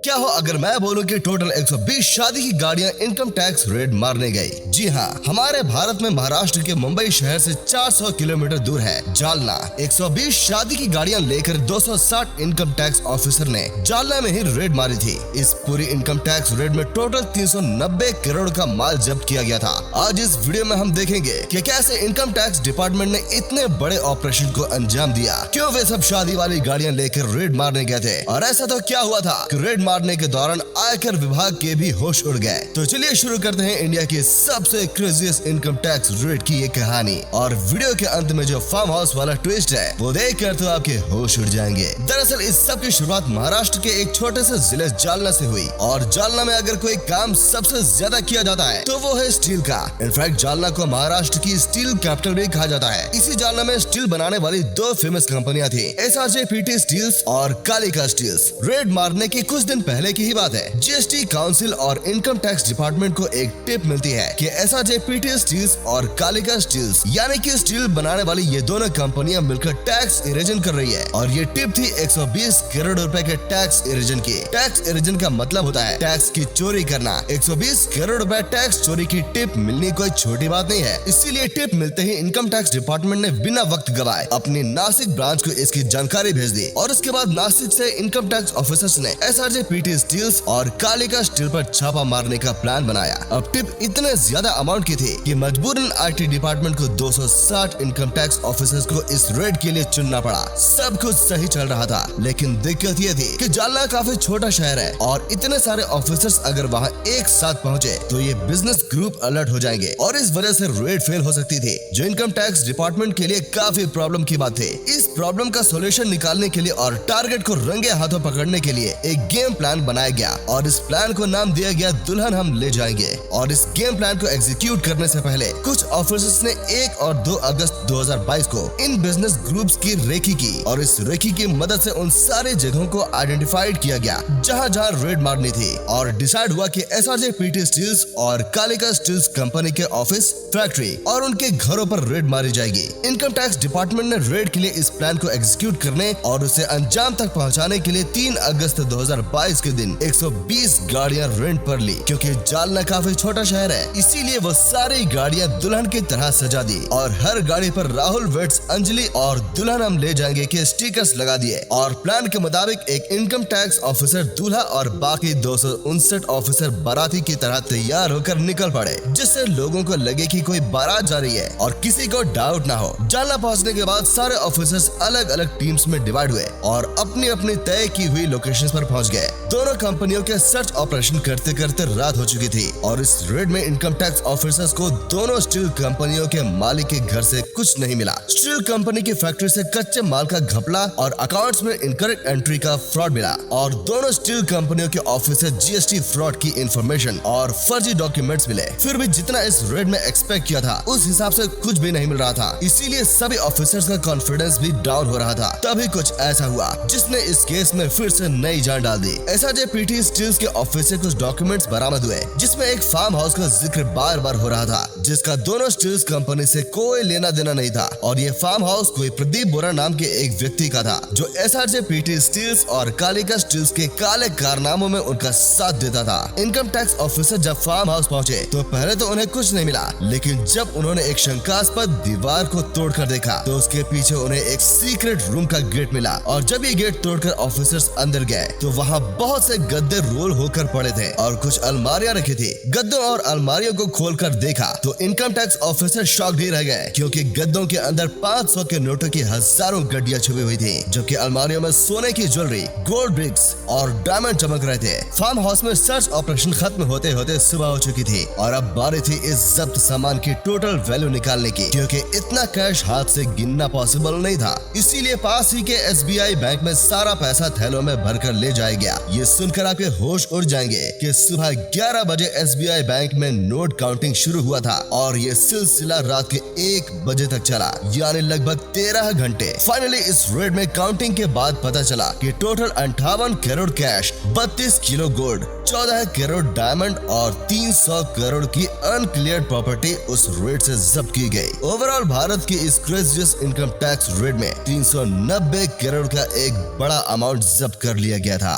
क्या हो अगर मैं बोलूं कि टोटल 120 शादी की गाड़ियां इनकम टैक्स रेड मारने गई। जी हाँ, हमारे भारत में महाराष्ट्र के मुंबई शहर से 400 किलोमीटर दूर है जालना। 120 शादी की गाड़ियां लेकर 260 इनकम टैक्स ऑफिसर ने जालना में ही रेड मारी थी। इस पूरी इनकम टैक्स रेड में टोटल 390 करोड़ का माल जब्त किया गया था। आज इस वीडियो में हम देखेंगे कि कैसे इनकम टैक्स डिपार्टमेंट ने इतने बड़े ऑपरेशन को अंजाम दिया, क्यों वे सब शादी वाली गाड़ियां लेकर रेड मारने गए थे और ऐसा तो क्या हुआ था कि रेड मारने के दौरान आयकर विभाग के भी होश उड़ गए। तो चलिए शुरू करते हैं इंडिया की सबसे क्रेजीएस्ट इनकम टैक्स रेड की ये कहानी। और वीडियो के अंत में जो फार्म हाउस वाला ट्विस्ट है वो देखकर तो आपके होश उड़ जाएंगे। दरअसल इस सब की शुरुआत महाराष्ट्र के एक छोटे से जिले जालना से हुई और जालना में अगर कोई काम सबसे ज्यादा किया जाता है तो वो है स्टील का। इनफैक्ट जालना को महाराष्ट्र की स्टील कैपिटल भी कहा जाता है। इसी जालना में स्टील बनाने वाली दो फेमस कंपनियां थी, SRJPT स्टील्स और कालिका स्टील्स। रेड मारने के कुछ दिन पहले की ही बात है। जीएसटी काउंसिल और इनकम टैक्स डिपार्टमेंट को एक टिप मिलती है कि SRJPT स्टील्स और कालिका स्टील्स यानी कि स्टील बनाने वाली ये दोनों कंपनियां मिलकर टैक्स इरेजन कर रही है और ये टिप थी 120 करोड़ रुपए के टैक्स इरेजन की। टैक्स इरेजन का मतलब होता है टैक्स की चोरी करना। 120 करोड़ रुपए टैक्स चोरी की टिप मिलनी कोई छोटी बात नहीं है। इसीलिए टिप मिलते ही इनकम टैक्स डिपार्टमेंट ने बिना वक्त गवाए अपनी नासिक ब्रांच को इसकी जानकारी भेज दी और उसके बाद नासिक से इनकम टैक्स ऑफिसर्स ने SRJPT स्टील्स और कालिका स्टील पर छापा मारने का प्लान बनाया। अब टिप इतने ज्यादा अमाउंट की थी कि मजबूरन IT डिपार्टमेंट को 260 इनकम टैक्स ऑफिसर्स को इस रेड के लिए चुनना पड़ा। सब कुछ सही चल रहा था, लेकिन दिक्कत ये थी कि जालना काफी छोटा शहर है और इतने सारे ऑफिसर्स अगर वहाँ एक साथ पहुँचे तो ये बिजनेस ग्रुप अलर्ट हो जाएंगे और इस वजह से रेड फेल हो सकती थी, जो इनकम टैक्स डिपार्टमेंट के लिए काफी प्रॉब्लम की बात थी। इस प्रॉब्लम का सोल्यूशन निकालने के लिए और टारगेट को रंगे हाथों पकड़ने के लिए एक गेम प्लान बनाया गया और इस प्लान को नाम दिया गया दुल्हन हम ले जाएंगे। और इस गेम प्लान को एग्जीक्यूट करने से पहले कुछ ऑफिसर्स ने 1 और 2 अगस्त 2022 को इन बिजनेस ग्रुप्स की रेकी की और इस रेकी की मदद से उन सारे जगहों को आइडेंटिफाइड किया गया जहां जहां रेड मारनी थी और डिसाइड हुआ कि SRJPT स्टील्स और कालिका स्टील्स कंपनी के ऑफिस, फैक्ट्री और उनके घरों पर रेड मारी जाएगी। इनकम टैक्स डिपार्टमेंट ने रेड के लिए इस प्लान को एग्जीक्यूट करने और उसे अंजाम तक पहुंचाने के लिए 3 अगस्त 2022 के दिन 120 गाड़ियां रेंट पर ली। क्योंकि जालना काफी छोटा शहर है, इसीलिए वो सारी गाड़ियां दुल्हन की तरह सजा दी और हर गाड़ी पर राहुल वेट्स, अंजलि और दुल्हन हम ले जाएंगे के स्टिकर्स लगा दिए। और प्लान के मुताबिक एक इनकम टैक्स ऑफिसर दूल्हा और बाकी 259 ऑफिसर बाराती की तरह तैयार होकर निकल पड़े, जिससे लोगों को लगे कि कोई बारात जा रही है और किसी को डाउट ना हो। जालना पहुंचने के बाद सारे ऑफिसर्स अलग अलग टीम्स में डिवाइड हुए और अपनी अपनी तय की हुई लोकेशन पर पहुंच गए। दोनों कंपनियों के सर्च ऑपरेशन करते करते रात हो चुकी थी और इस रेड में इनकम टैक्स ऑफिसर्स को दोनों स्टील कंपनियों के मालिक के घर से कुछ नहीं मिला। स्टील कंपनी की फैक्ट्री से कच्चे माल का घपला और अकाउंट्स में इनकरेक्ट एंट्री का फ्रॉड मिला और दोनों स्टील कंपनियों के ऑफिस से GST फ्रॉड की इंफॉर्मेशन और फर्जी डॉक्यूमेंट्स मिले। फिर भी जितना इस रेड में एक्सपेक्ट किया था उस हिसाब से कुछ भी नहीं मिल रहा था, इसीलिए सभी ऑफिसर्स का कॉन्फिडेंस भी डाउन हो रहा था। तभी कुछ ऐसा हुआ जिसने इस केस में फिर से नई जान डाल दी। SRJPT स्टील्स के ऑफिस से कुछ डॉक्यूमेंट्स बरामद हुए जिसमें एक फार्म हाउस का जिक्र बार बार हो रहा था, जिसका दोनों स्टील्स कंपनी से कोई लेना देना नहीं था और ये फार्म हाउस कोई प्रदीप बोरा नाम के एक व्यक्ति का था, जो SRJPT स्टील्स और कालिका स्टील्स के काले कारनामों में उनका साथ देता था। इनकम टैक्स ऑफिसर जब फार्म हाउस पहुंचे तो पहले तो उन्हें कुछ नहीं मिला, लेकिन जब उन्होंने एक शंकास्पद दीवार को तोड़कर देखा तो उसके पीछे उन्हें एक सीक्रेट रूम का गेट मिला और जब ये गेट तोड़कर ऑफिसर्स अंदर गए तो वहाँ बहुत से गद्दे रोल होकर पड़े थे और कुछ अलमारियां रखी थी। गद्दों और अलमारियों को खोलकर देखा तो इनकम टैक्स ऑफिसर शॉक्ड ही रह गए, क्योंकि गद्दों के अंदर 500 के नोटों की हजारों गड्डियां छुपी हुई थी, जबकि अलमारियों में सोने की ज्वेलरी, गोल्ड ब्रिक्स और डायमंड चमक रहे थे। फार्म हाउस में सर्च ऑपरेशन खत्म होते होते सुबह हो चुकी थी और अब बारी थी इस जब्त सामान की टोटल वैल्यू निकालने की, क्योंकि इतना कैश हाथ से गिनना पॉसिबल नहीं था। इसीलिए पास ही के SBI बैंक में सारा पैसा थैलों में भरकर ले जाया गया। ये सुनकर आपके होश उड़ जाएंगे कि सुबह 11 बजे SBI बैंक में नोट काउंटिंग शुरू हुआ था और ये सिलसिला रात के 1 बजे तक चला, यानी लगभग 13 घंटे। फाइनली इस रेड में काउंटिंग के बाद पता चला कि total 58 crore cash, 32 kilo gold, 14 crore diamond और 300 करोड़ की अनक्लियर्ड प्रॉपर्टी उस रेड से जब्त की गई। ओवरऑल भारत की इस क्रेजियस्ट इनकम टैक्स रेड में 390 करोड़ का एक बड़ा अमाउंट जब्त कर लिया गया था।